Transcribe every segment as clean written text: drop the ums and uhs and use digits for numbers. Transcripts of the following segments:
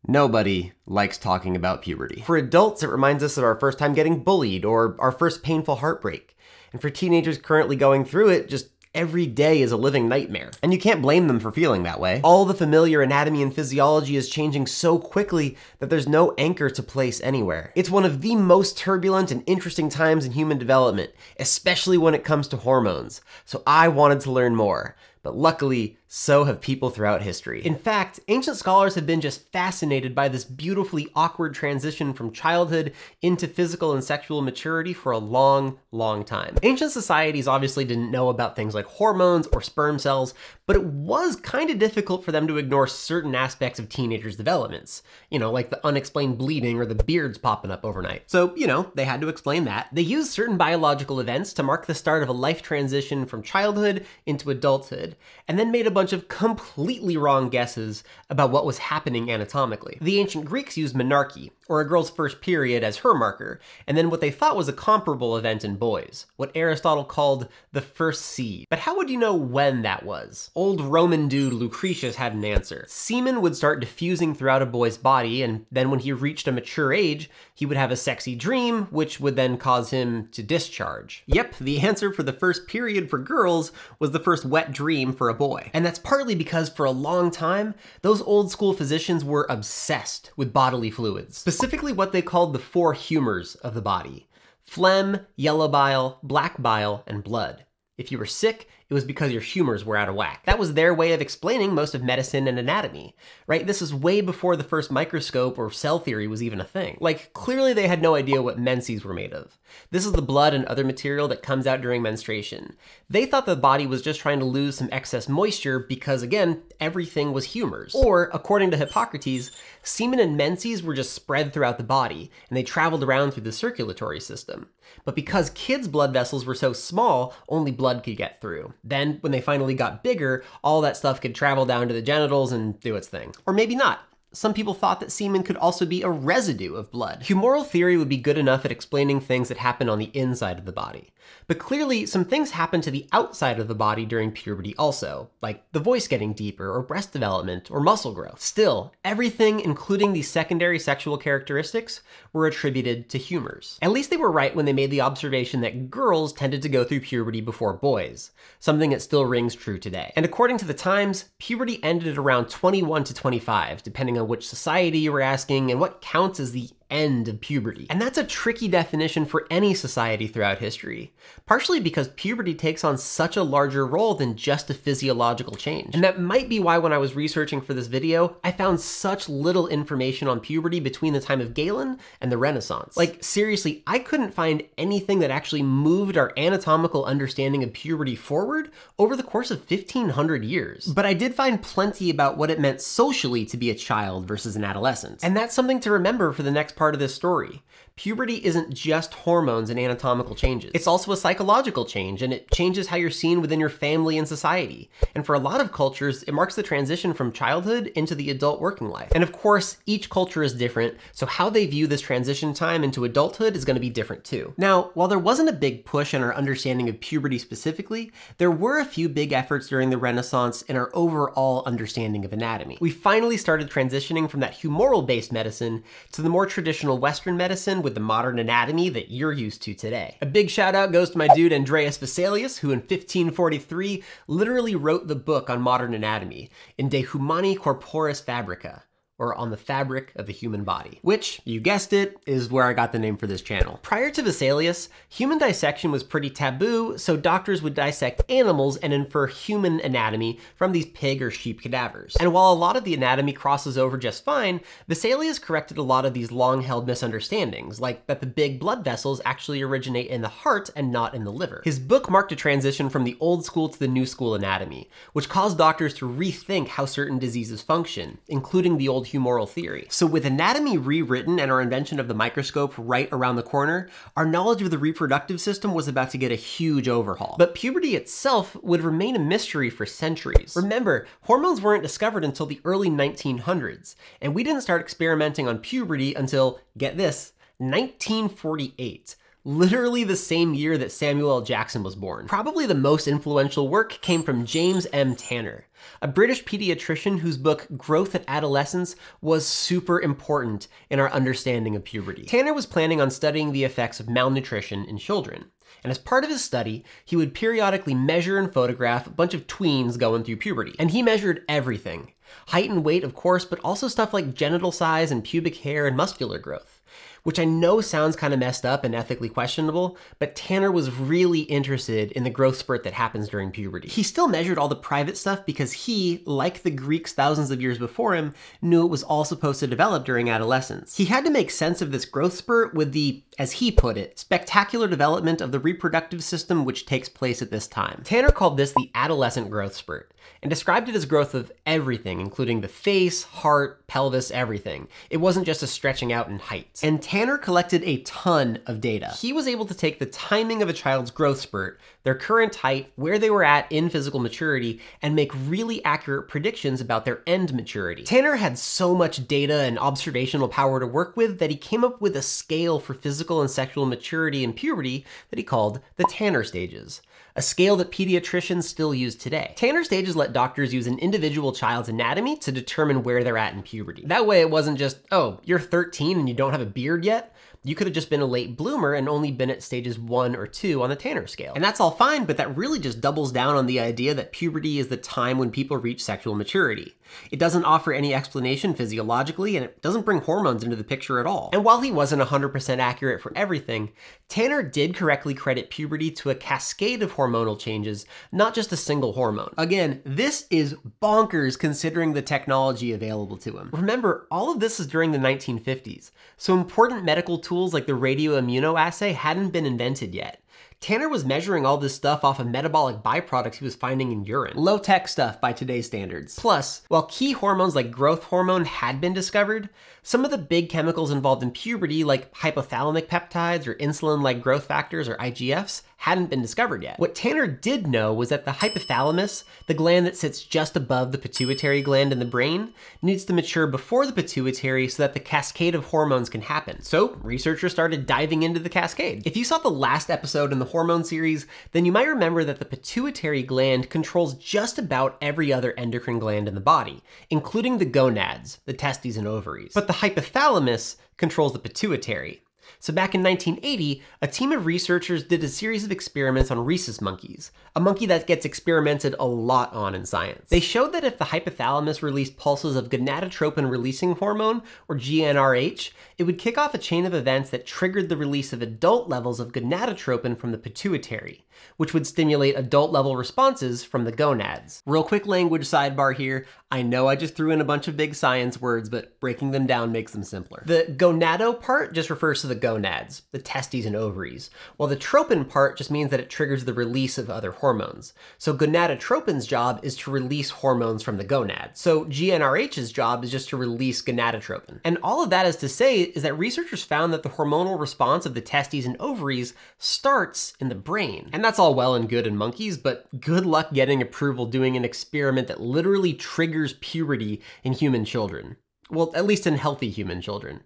Nobody likes talking about puberty. For adults, it reminds us of our first time getting bullied or our first painful heartbreak. And for teenagers currently going through it, just every day is a living nightmare. And you can't blame them for feeling that way. All the familiar anatomy and physiology is changing so quickly that there's no anchor to place anywhere. It's one of the most turbulent and interesting times in human development, especially when it comes to hormones. So I wanted to learn more. But luckily, so have people throughout history. In fact, ancient scholars have been just fascinated by this beautifully awkward transition from childhood into physical and sexual maturity for a long, long time. Ancient societies obviously didn't know about things like hormones or sperm cells, but it was kind of difficult for them to ignore certain aspects of teenagers' developments. You know, like the unexplained bleeding or the beards popping up overnight. So, you know, they had to explain that. They used certain biological events to mark the start of a life transition from childhood into adulthood, and then made a bunch of completely wrong guesses about what was happening anatomically. The ancient Greeks used menarche, or a girl's first period, as her marker, and then what they thought was a comparable event in boys, what Aristotle called the first seed. But how would you know when that was? Old Roman dude Lucretius had an answer. Semen would start diffusing throughout a boy's body, and then when he reached a mature age, he would have a sexy dream, which would then cause him to discharge. Yep, the answer for the first period for girls was the first wet dream for a boy. And that's partly because for a long time, those old school physicians were obsessed with bodily fluids, specifically what they called the four humors of the body: phlegm, yellow bile, black bile, and blood. If you were sick, it was because your humors were out of whack. That was their way of explaining most of medicine and anatomy, right? This is way before the first microscope or cell theory was even a thing. Like, clearly they had no idea what menses were made of. This is the blood and other material that comes out during menstruation. They thought the body was just trying to lose some excess moisture because, again, everything was humors. Or, according to Hippocrates, semen and menses were just spread throughout the body, and they traveled around through the circulatory system. But because kids' blood vessels were so small, only blood could get through. Then, when they finally got bigger, all that stuff could travel down to the genitals and do its thing. Or maybe not. Some people thought that semen could also be a residue of blood. Humoral theory would be good enough at explaining things that happen on the inside of the body. But clearly, some things happen to the outside of the body during puberty also, like the voice getting deeper, or breast development, or muscle growth. Still, everything, including these secondary sexual characteristics, were attributed to humors. At least they were right when they made the observation that girls tended to go through puberty before boys, something that still rings true today. And according to the Times, puberty ended at around 21 to 25, depending on which society you were asking and what counts as the end of puberty. And that's a tricky definition for any society throughout history, partially because puberty takes on such a larger role than just a physiological change. And that might be why when I was researching for this video, I found such little information on puberty between the time of Galen and the Renaissance. Like, seriously, I couldn't find anything that actually moved our anatomical understanding of puberty forward over the course of 1500 years. But I did find plenty about what it meant socially to be a child versus an adolescent. And that's something to remember for the next part of this story. Puberty isn't just hormones and anatomical changes. It's also a psychological change, and it changes how you're seen within your family and society. And for a lot of cultures, it marks the transition from childhood into the adult working life. And of course, each culture is different, so how they view this transition time into adulthood is going to be different too. Now, while there wasn't a big push in our understanding of puberty specifically, there were a few big efforts during the Renaissance in our overall understanding of anatomy. We finally started transitioning from that humoral-based medicine to the more traditional Western medicine with the modern anatomy that you're used to today. A big shout out goes to my dude Andreas Vesalius, who in 1543 literally wrote the book on modern anatomy, in De Humani Corporis Fabrica, or on the fabric of the human body, which, you guessed it, is where I got the name for this channel. Prior to Vesalius, human dissection was pretty taboo, so doctors would dissect animals and infer human anatomy from these pig or sheep cadavers. And while a lot of the anatomy crosses over just fine, Vesalius corrected a lot of these long-held misunderstandings, like that the big blood vessels actually originate in the heart and not in the liver. His book marked a transition from the old school to the new school anatomy, which caused doctors to rethink how certain diseases function, including the old humoral theory. So with anatomy rewritten and our invention of the microscope right around the corner, our knowledge of the reproductive system was about to get a huge overhaul. But puberty itself would remain a mystery for centuries. Remember, hormones weren't discovered until the early 1900s, and we didn't start experimenting on puberty until, get this, 1948. literally the same year that Samuel L. Jackson was born. Probably the most influential work came from James M. Tanner, a British pediatrician whose book Growth at Adolescence was super important in our understanding of puberty. Tanner was planning on studying the effects of malnutrition in children. And as part of his study, he would periodically measure and photograph a bunch of tweens going through puberty. And he measured everything. Height and weight, of course, but also stuff like genital size and pubic hair and muscular growth. Which I know sounds kind of messed up and ethically questionable, but Tanner was really interested in the growth spurt that happens during puberty. He still measured all the private stuff because he, like the Greeks thousands of years before him, knew it was all supposed to develop during adolescence. He had to make sense of this growth spurt with the, as he put it, spectacular development of the reproductive system which takes place at this time. Tanner called this the adolescent growth spurt, and described it as growth of everything, including the face, heart, pelvis, everything. It wasn't just a stretching out in height. And Tanner collected a ton of data. He was able to take the timing of a child's growth spurt, their current height, where they were at in physical maturity, and make really accurate predictions about their end maturity. Tanner had so much data and observational power to work with that he came up with a scale for physical and sexual maturity in puberty that he called the Tanner stages. A scale that pediatricians still use today. Tanner stages let doctors use an individual child's anatomy to determine where they're at in puberty. That way it wasn't just, oh, you're 13 and you don't have a beard yet. You could have just been a late bloomer and only been at stages 1 or 2 on the Tanner scale. And that's all fine, but that really just doubles down on the idea that puberty is the time when people reach sexual maturity. It doesn't offer any explanation physiologically, and it doesn't bring hormones into the picture at all. And while he wasn't 100% accurate for everything, Tanner did correctly credit puberty to a cascade of hormonal changes, not just a single hormone. Again, this is bonkers considering the technology available to him. Remember, all of this is during the 1950s, so important medical tools like the radioimmunoassay hadn't been invented yet. Tanner was measuring all this stuff off of metabolic byproducts he was finding in urine. Low-tech stuff by today's standards. Plus, while key hormones like growth hormone had been discovered, some of the big chemicals involved in puberty, like hypothalamic peptides or insulin-like growth factors or IGFs, hadn't been discovered yet. What Tanner did know was that the hypothalamus, the gland that sits just above the pituitary gland in the brain, needs to mature before the pituitary so that the cascade of hormones can happen. So researchers started diving into the cascade. If you saw the last episode in the hormone series, then you might remember that the pituitary gland controls just about every other endocrine gland in the body, including the gonads, the testes and ovaries. But the hypothalamus controls the pituitary. So back in 1980, a team of researchers did a series of experiments on rhesus monkeys, a monkey that gets experimented a lot on in science. They showed that if the hypothalamus released pulses of gonadotropin-releasing hormone, or GnRH, it would kick off a chain of events that triggered the release of adult levels of gonadotropin from the pituitary, which would stimulate adult-level responses from the gonads. Real quick language sidebar here. I know I just threw in a bunch of big science words, but breaking them down makes them simpler. The gonado part just refers to the gonads, the testes and ovaries, while the tropin part just means that it triggers the release of other hormones. So gonadotropin's job is to release hormones from the gonads. So GnRH's job is just to release gonadotropin. And all of that is to say is that researchers found that the hormonal response of the testes and ovaries starts in the brain. And that's all well and good in monkeys, but good luck getting approval doing an experiment that literally triggers puberty in human children. Well, at least in healthy human children.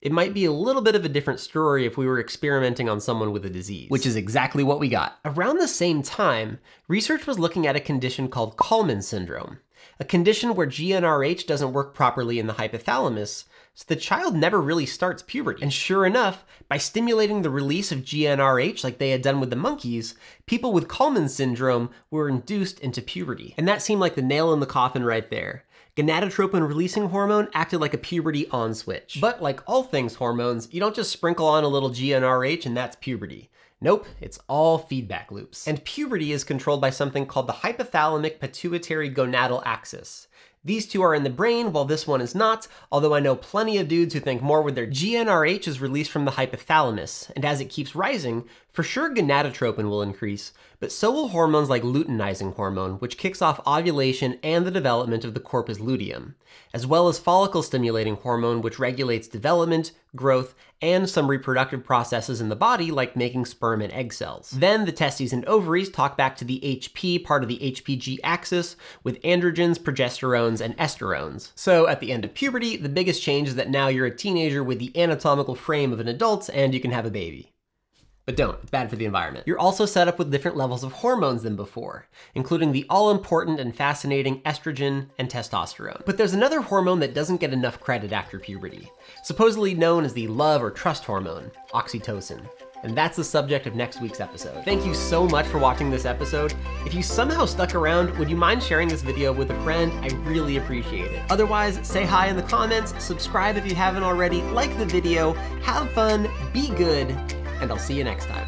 It might be a little bit of a different story if we were experimenting on someone with a disease, which is exactly what we got. Around the same time, research was looking at a condition called Kallman syndrome, a condition where GnRH doesn't work properly in the hypothalamus, so the child never really starts puberty. And sure enough, by stimulating the release of GnRH like they had done with the monkeys, people with Kallman syndrome were induced into puberty. And that seemed like the nail in the coffin right there. Gonadotropin-releasing hormone acted like a puberty on switch. But like all things hormones, you don't just sprinkle on a little GnRH and that's puberty. Nope, it's all feedback loops. And puberty is controlled by something called the hypothalamic pituitary gonadal axis. These two are in the brain, while this one is not, although I know plenty of dudes who think more with their GnRH is released from the hypothalamus, and as it keeps rising, for sure gonadotropin will increase, but so will hormones like luteinizing hormone, which kicks off ovulation and the development of the corpus luteum, as well as follicle-stimulating hormone, which regulates development, growth, and some reproductive processes in the body like making sperm and egg cells. Then the testes and ovaries talk back to the HP part of the HPG axis with androgens, progesterones, and esterones. So at the end of puberty, the biggest change is that now you're a teenager with the anatomical frame of an adult and you can have a baby. But don't, it's bad for the environment. You're also set up with different levels of hormones than before, including the all-important and fascinating estrogen and testosterone. But there's another hormone that doesn't get enough credit after puberty, supposedly known as the love or trust hormone, oxytocin. And that's the subject of next week's episode. Thank you so much for watching this episode. If you somehow stuck around, would you mind sharing this video with a friend? I really appreciate it. Otherwise, say hi in the comments, subscribe if you haven't already, like the video, have fun, be good, and I'll see you next time.